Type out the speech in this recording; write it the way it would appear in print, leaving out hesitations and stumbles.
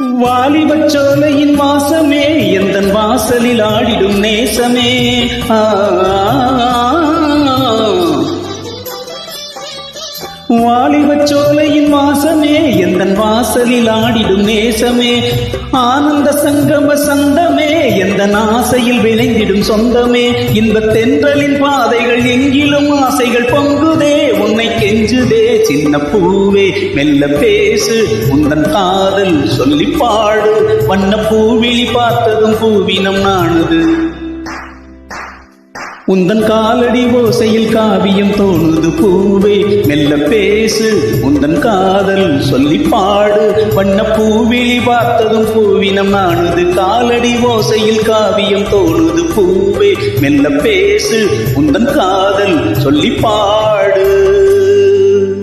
வாலிபச் சோலையின் வாசமே எந்தன் வாசலில் ஆடிடும் நேசமே. வாலிபச் சோலையின் வாசமே எந்தன் வாசலில் ஆடிடும் நேசமே. ஆனந்த சங்கம சந்தமே எந்தன் ஆசையில் விளைந்திடும் சொந்தமே. இன்பத் தென்றலின் பாதைகள் எங்கிலும் ஆசைகள் பொங்குதே, உன்னை கெஞ்சுதே சின்ன பூவே மெல்ல பேசு, உந்தன் காதல் சொல்லி பாடு. வண்ண பூவிழி பார்த்ததும் பூவினம் நாணுது, உந்தன் காலடி ஓசையில் காவியம் தோணுது. பூவே மெல்ல பேசு, உந்தன் காதல் சொல்லி பாடு. வண்ண பூவிழி பார்த்ததும் பூவினம் நாணுது, காலடி ஓசையில் காவியம் தோணுது. பூவே மெல்ல பேசு, உந்தன் காதல் சொல்லி பாடு.